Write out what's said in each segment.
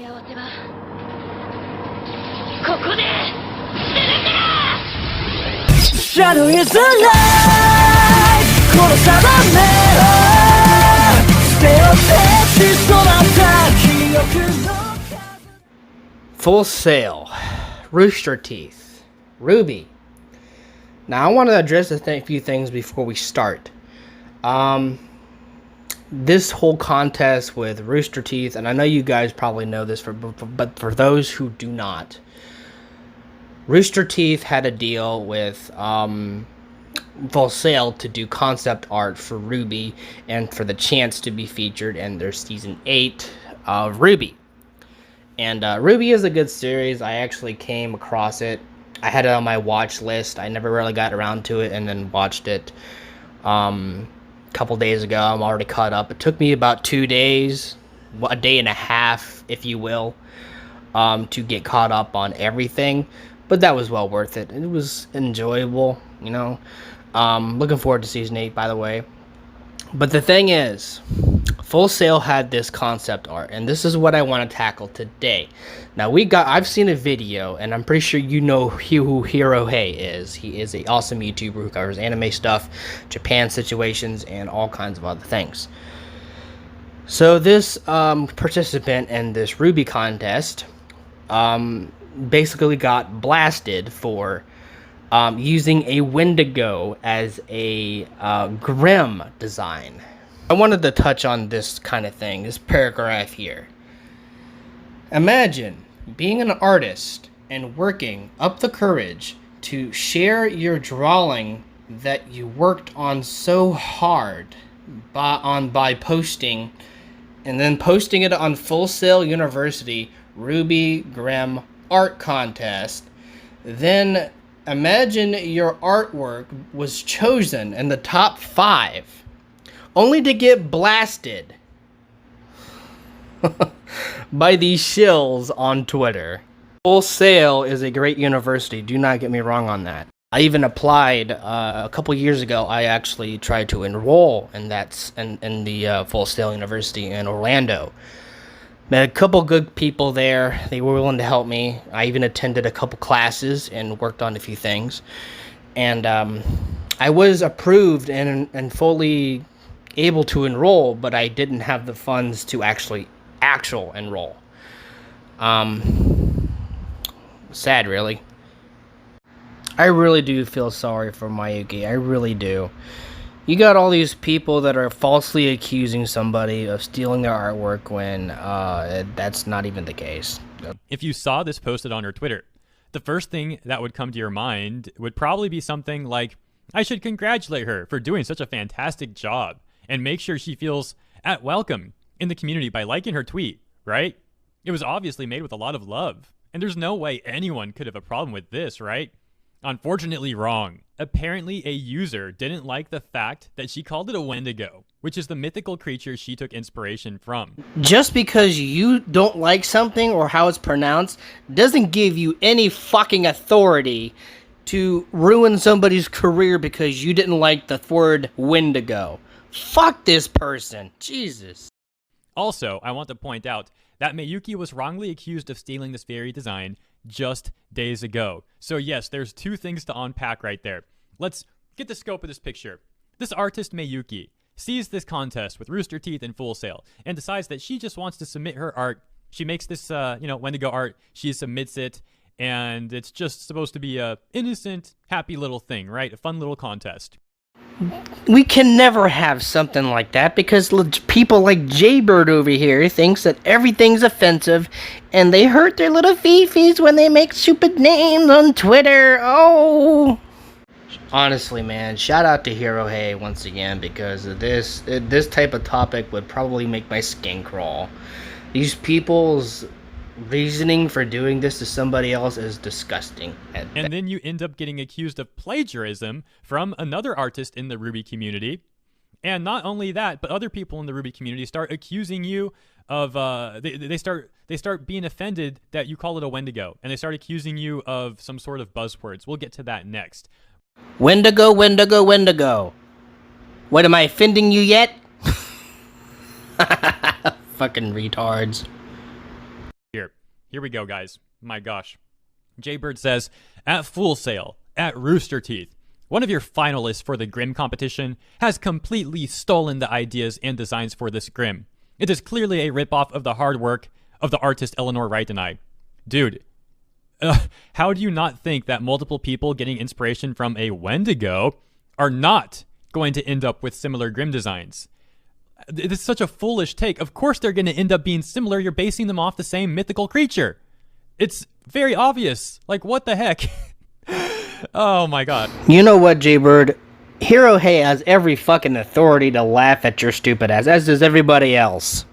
Shadow is alive. Full Sail, Rooster Teeth, Ruby. Now I want to address a few things before we start. This whole contest with Rooster Teeth, and I know you guys probably know this, but for those who do not, Rooster Teeth had a deal with Full Sail to do concept art for Ruby and for the chance to be featured in their season 8 of Ruby. And Ruby is a good series. I actually came across it. I had it on my watch list. I never really got around to it and then watched it a couple days ago. I'm already caught up. It took me about 2 days, a day and a half, if you will, to get caught up on everything. But that was well worth it. It was enjoyable, you know. Looking forward to season 8, by the way. But the thing is, Full Sail had this concept art, and this is what I want to tackle today. Now I've seen a video, and I'm pretty sure you know who Hero Hey is. He is an awesome YouTuber who covers anime stuff, Japan situations, and all kinds of other things. So this participant in this Ruby contest basically got blasted for using a Wendigo as a Grim design. I wanted to touch on this kind of thing, this paragraph here. Imagine being an artist and working up the courage to share your drawing that you worked on so hard by posting, and then posting it on Full Sail University Ruby Grim Art Contest. Then imagine your artwork was chosen in the top 5, only to get blasted by these shills on Twitter. Full Sail is a great university, do not get me wrong on that. I even applied a couple years ago. I actually tried to enroll in the Full Sail University in Orlando. Met a couple good people there. They were willing to help me. I even attended a couple classes and worked on a few things. And I was approved and fully able to enroll, but I didn't have the funds to actually enroll. Sad, really. I really do feel sorry for Mayuki. I really do. You got all these people that are falsely accusing somebody of stealing their artwork when that's not even the case. If you saw this posted on her Twitter, the first thing that would come to your mind would probably be something like, I should congratulate her for doing such a fantastic job and make sure she feels at welcome in the community by liking her tweet, right? It was obviously made with a lot of love, and there's no way anyone could have a problem with this, right? Unfortunately wrong. Apparently a user didn't like the fact that she called it a Wendigo, which is the mythical creature she took inspiration from. Just because you don't like something or how it's pronounced doesn't give you any fucking authority to ruin somebody's career because you didn't like the word Wendigo. Fuck this person. Jesus. Also, I want to point out that Mayuki was wrongly accused of stealing this very design just days ago. So yes, there's two things to unpack right there. Let's get the scope of this picture. This artist Mayuki sees this contest with Rooster Teeth and Full Sail and decides that she just wants to submit her art. She makes this, Wendigo art. She submits it, and it's just supposed to be a innocent, happy little thing, right? A fun little contest. We can never have something like that because people like Jaybird over here thinks that everything's offensive and they hurt their little fifis when they make stupid names on Twitter. Oh! Honestly, man, shout out to Hero Hey once again because of this type of topic would probably make my skin crawl. These people's reasoning for doing this to somebody else is disgusting. And then you end up getting accused of plagiarism from another artist in the Ruby community. And not only that, but other people in the Ruby community start accusing you of they start being offended that you call it a Wendigo, and they start accusing you of some sort of buzzwords. We'll get to that next. Wendigo, Wendigo, Wendigo. What, am I offending you yet? Fucking retards. Here. Here we go, guys. My gosh. Jaybird says, at Full Sail, at Rooster Teeth, one of your finalists for the Grim competition has completely stolen the ideas and designs for this Grim. It is clearly a ripoff of the hard work of the artist Eleanor Wright and I. Dude, how do you not think that multiple people getting inspiration from a Wendigo are not going to end up with similar Grim designs? It's such a foolish take. Of course they're going to end up being similar. You're basing them off the same mythical creature. It's very obvious. Like, what the heck? Oh my god. You know what, Jaybird? Hero Hey has every fucking authority to laugh at your stupid ass, as does everybody else.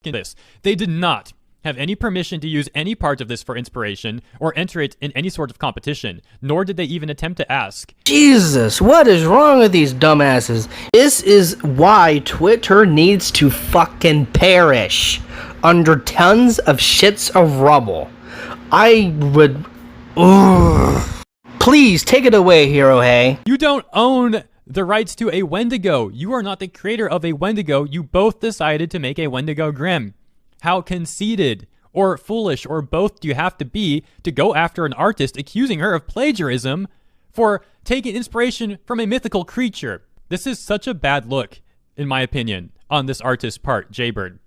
They did not have any permission to use any part of this for inspiration or enter it in any sort of competition, nor did they even attempt to ask. Jesus, what is wrong with these dumbasses? This is why Twitter needs to fucking perish under tons of shits of rubble. I would... Ugh. Please, take it away, Hero Hey. You don't own the rights to a Wendigo. You are not the creator of a Wendigo. You both decided to make a Wendigo Grim. How conceited or foolish or both do you have to be to go after an artist accusing her of plagiarism for taking inspiration from a mythical creature? This is such a bad look, in my opinion, on this artist's part, Jaybird.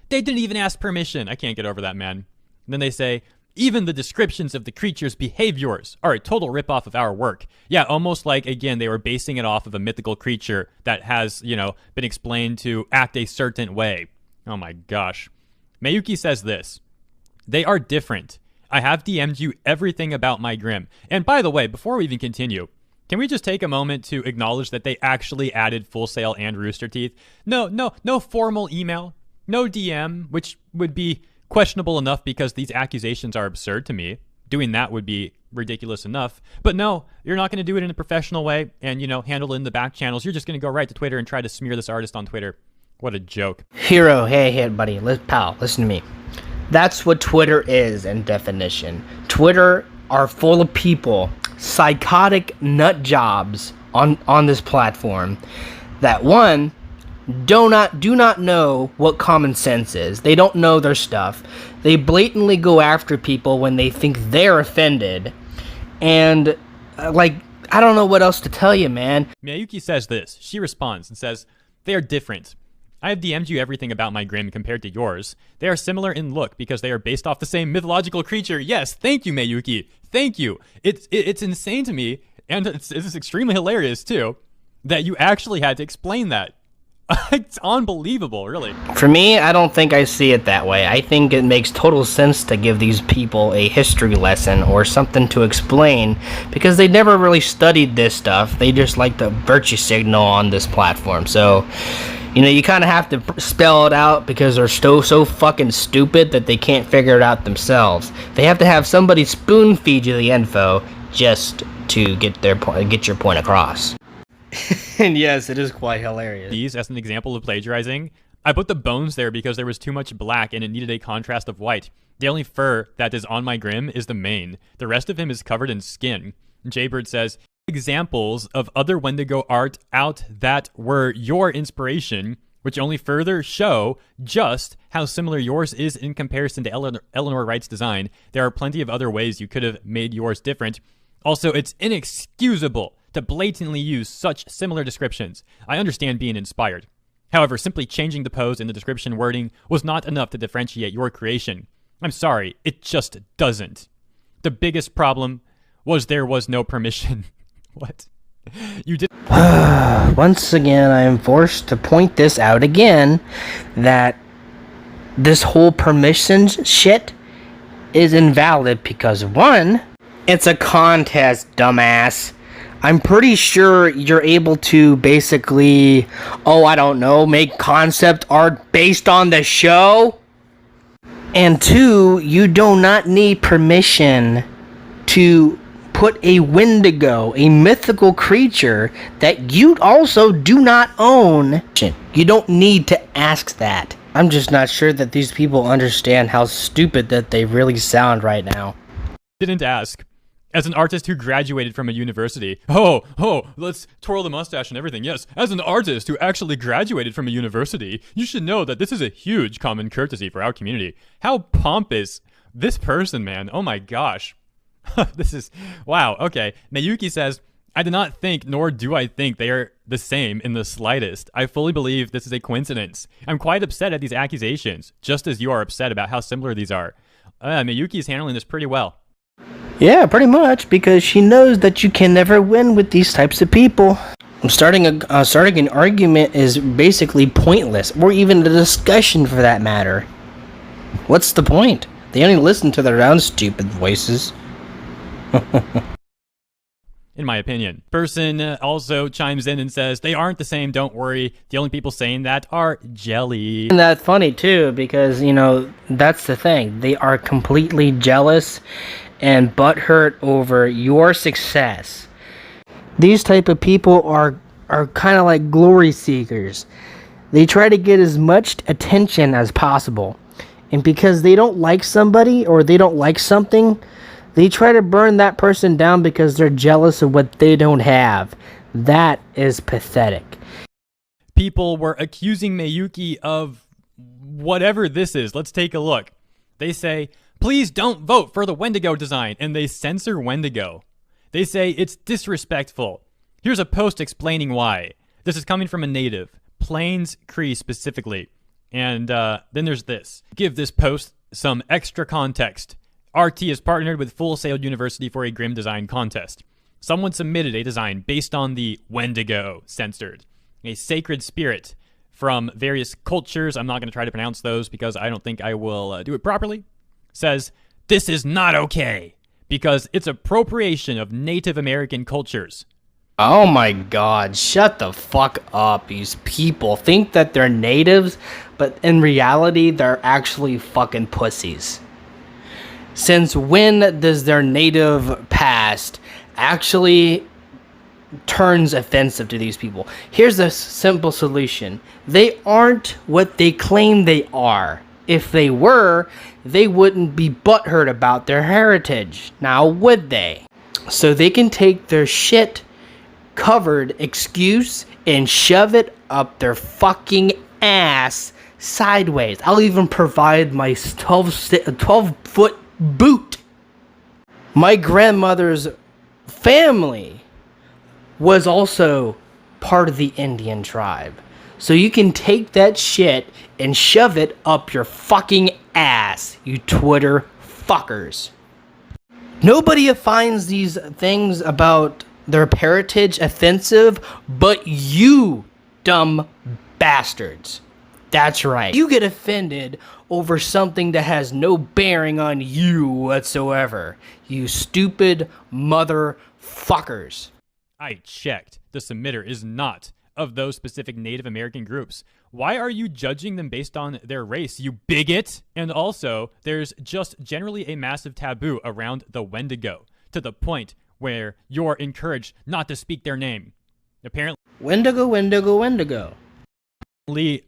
They didn't even ask permission. I can't get over that, man. And then they say, even the descriptions of the creature's behaviors are a total ripoff of our work. Yeah, almost like, again, they were basing it off of a mythical creature that has, been explained to act a certain way. Oh my gosh. Mayuki says this. They are different. I have DM'd you everything about my Grim. And by the way, before we even continue, can we just take a moment to acknowledge that they actually added Full Sail and Rooster Teeth? No formal email, no DM, which would be questionable enough because these accusations are absurd to me. Doing that would be ridiculous enough. But no, you're not going to do it in a professional way and, handle it in the back channels. You're just going to go right to Twitter and try to smear this artist on Twitter. What a joke. Hero, hey, buddy, pal, listen to me. That's what Twitter is in definition. Twitter are full of people, psychotic nut jobs on this platform that, one, do not know what common sense is. They don't know their stuff. They blatantly go after people when they think they're offended. And, I don't know what else to tell you, man. Miyuki says this. She responds and says, they are different. I have DM'd you everything about my Grim compared to yours. They are similar in look because they are based off the same mythological creature. Yes, thank you, Miyuki. Thank you. It's insane to me, and it's extremely hilarious, too, that you actually had to explain that. It's unbelievable, really. For me, I don't think I see it that way. I think it makes total sense to give these people a history lesson or something to explain because they never really studied this stuff. They just like to virtue signal on this platform. So, you kind of have to spell it out because they're so fucking stupid that they can't figure it out themselves. They have to have somebody spoon feed you the info just to get your point across. And yes, it is quite hilarious. These as an example of plagiarizing. I put the bones there because there was too much black and it needed a contrast of white. The only fur that is on my Grim is the mane. The rest of him is covered in skin. Jaybird says, examples of other Wendigo art out that were your inspiration, which only further show just how similar yours is in comparison to Eleanor Wright's design. There are plenty of other ways you could have made yours different. Also, it's inexcusable to blatantly use such similar descriptions. I understand being inspired. However, simply changing the pose in the description wording was not enough to differentiate your creation. I'm sorry, it just doesn't. The biggest problem was there was no permission. What? You did. Once again, I am forced to point this out again, that this whole permissions shit is invalid because, one, it's a contest, dumbass. I'm pretty sure you're able to basically, make concept art based on the show. And two, you do not need permission to put a Wendigo, a mythical creature that you also do not own. You don't need to ask that. I'm just not sure that these people understand how stupid that they really sound right now. Didn't ask. As an artist who graduated from a university, let's twirl the mustache and everything. Yes, as an artist who actually graduated from a university, you should know that this is a huge common courtesy for our community. How pompous this person, man. Oh my gosh. This is, wow, okay. Mayuki says, I do not think, nor do I think they are the same in the slightest. I fully believe this is a coincidence. I'm quite upset at these accusations, just as you are upset about how similar these are. Mayuki is handling this pretty well. Yeah, pretty much, because she knows that you can never win with these types of people. Starting an argument is basically pointless, or even a discussion for that matter. What's the point? They only listen to their own stupid voices. In my opinion. Person also chimes in and says, they aren't the same, don't worry. The only people saying that are jelly. And that's funny too, because, you know, that's the thing. They are completely jealous and butthurt over your success. These type of people are kind of like glory seekers. They try to get as much attention as possible. And because they don't like somebody or they don't like something, they try to burn that person down because they're jealous of what they don't have. That is pathetic. People were accusing Mayuki of whatever this is. Let's take a look. They say, please don't vote for the Wendigo design, and they censor Wendigo. They say it's disrespectful. Here's a post explaining why. This is coming from a native, Plains Cree specifically. And then there's this. Give this post some extra context. RT has partnered with Full Sail University for a Grim Design contest. Someone submitted a design based on the Wendigo censored, a sacred spirit from various cultures. I'm not going to try to pronounce those because I don't think I will do it properly. Says, this is not okay because it's appropriation of Native American cultures. Oh my god, shut the fuck up. These people think that they're natives, but in reality, they're actually fucking pussies. Since when does their native past actually turns offensive to these people? Here's a simple solution. They aren't what they claim they are. If they were, they wouldn't be butthurt about their heritage. Now, would they? So they can take their shit covered excuse and shove it up their fucking ass sideways. I'll even provide my 12-foot boot. My grandmother's family was also part of the Indian tribe. So you can take that shit and shove it up your fucking ass, you Twitter fuckers. Nobody finds these things about their heritage offensive, but you dumb bastards. That's right. You get offended over something that has no bearing on you whatsoever. You stupid motherfuckers. I checked. The submitter is not of those specific Native American groups. Why are you judging them based on their race, you bigot? And also, there's just generally a massive taboo around the Wendigo, to the point where you're encouraged not to speak their name. Apparently, Wendigo.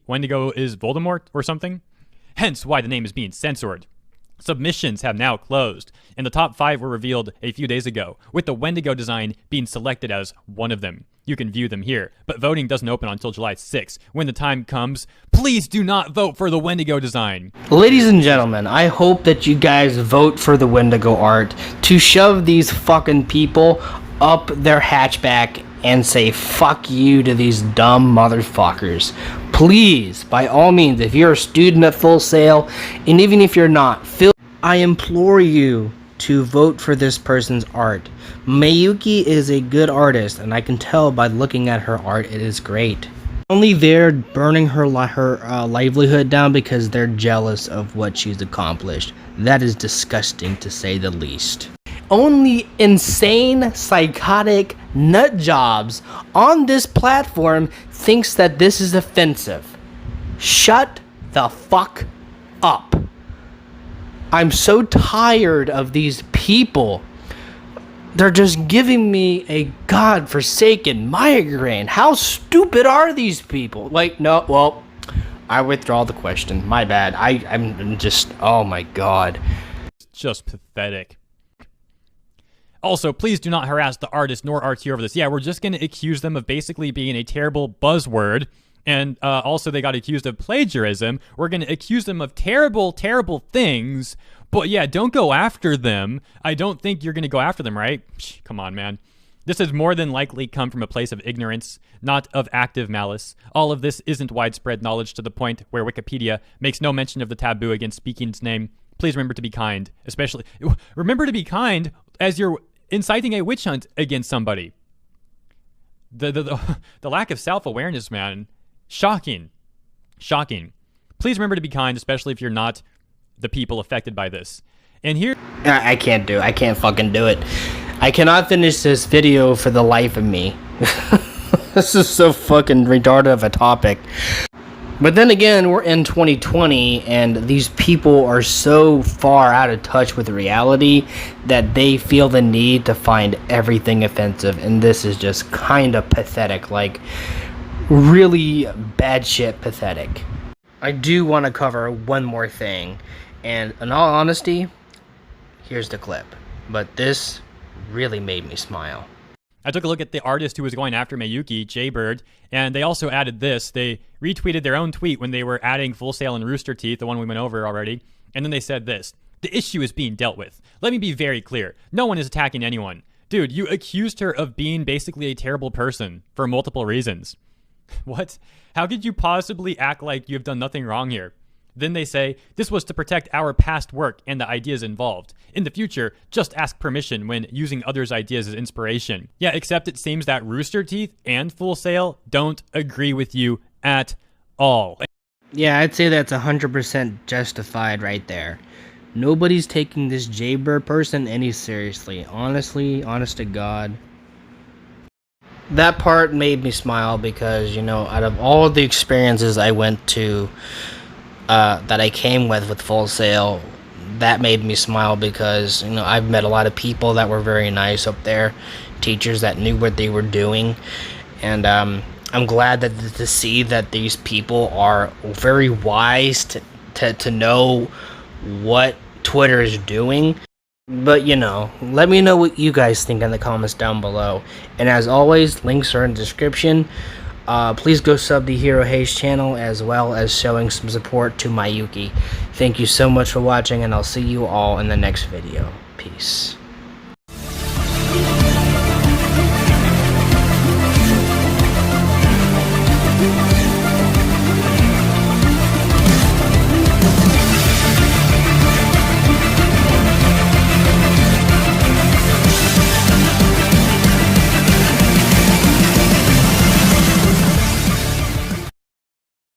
Wendigo is Voldemort or something. Hence why the name is being censored. Submissions have now closed, and the top 5 were revealed a few days ago, with the Wendigo design being selected as one of them. You can view them here, but voting doesn't open until July 6th. When the time comes, please do not vote for the Wendigo design. Ladies and gentlemen, I hope that you guys vote for the Wendigo art to shove these fucking people up their hatchback and say fuck you to these dumb motherfuckers. Please, by all means, if you're a student at Full Sail, and even if you're not, I implore you to vote for this person's art. Mayuki is a good artist, and I can tell by looking at her art, it is great. Only they're burning her livelihood down because they're jealous of what she's accomplished. That is disgusting, to say the least. Only insane, psychotic nut jobs on this platform thinks that this is offensive. Shut the fuck up. I'm so tired of these people. They're just giving me a godforsaken migraine. How stupid are these people? Like, no, well, I withdraw the question. My bad. I'm just, oh my god. Just pathetic. Also, please do not harass the artist nor RT over this. Yeah, we're just going to accuse them of basically being a terrible buzzword. And also, they got accused of plagiarism. We're going to accuse them of terrible, terrible things. But yeah, don't go after them. I don't think you're going to go after them, right? Psh, come on, man. This has more than likely come from a place of ignorance, not of active malice. All of this isn't widespread knowledge to the point where Wikipedia makes no mention of the taboo against speaking its name. Please remember to be kind, especially... Remember to be kind as you're inciting a witch hunt against somebody. The lack of self-awareness, man. Shocking. Shocking. Please remember to be kind, especially if you're not the people affected by this. And here... I can't do it. I can't fucking do it. I cannot finish this video for the life of me. This is so fucking retarded of a topic. But then again, we're in 2020, and these people are so far out of touch with reality that they feel the need to find everything offensive, and this is just kind of pathetic, like really bad shit pathetic. I do want to cover one more thing, and in all honesty, here's the clip, but this really made me smile. I took a look at the artist who was going after Mayuki, Jaybird, and they also added this. They retweeted their own tweet when they were adding Full Sail and Rooster Teeth, the one we went over already, and then they said this: "The issue is being dealt with. Let me be very clear. No one is attacking anyone." Dude, you accused her of being basically a terrible person for multiple reasons. What? How could you possibly act like you have done nothing wrong here? Then they say, "This was to protect our past work and the ideas involved. In the future, just ask permission when using others' ideas as inspiration." Yeah, except it seems that Rooster Teeth and Full Sail don't agree with you at all. Yeah, I'd say that's 100% justified right there. Nobody's taking this Jaybird person any seriously. Honestly, honest to God. That part made me smile because, you know, out of all the experiences I went to, that I came with Full Sail, that made me smile because, you know, I've met a lot of people that were very nice up there, teachers that knew what they were doing, and I'm glad that to see that these people are very wise to know what Twitter is doing. But, you know, let me know what you guys think in the comments down below, and as always, links are in the description. Please go sub to Hero Hayes channel, as well as showing some support to Mayuki. Thank you so much for watching, and I'll see you all in the next video. Peace.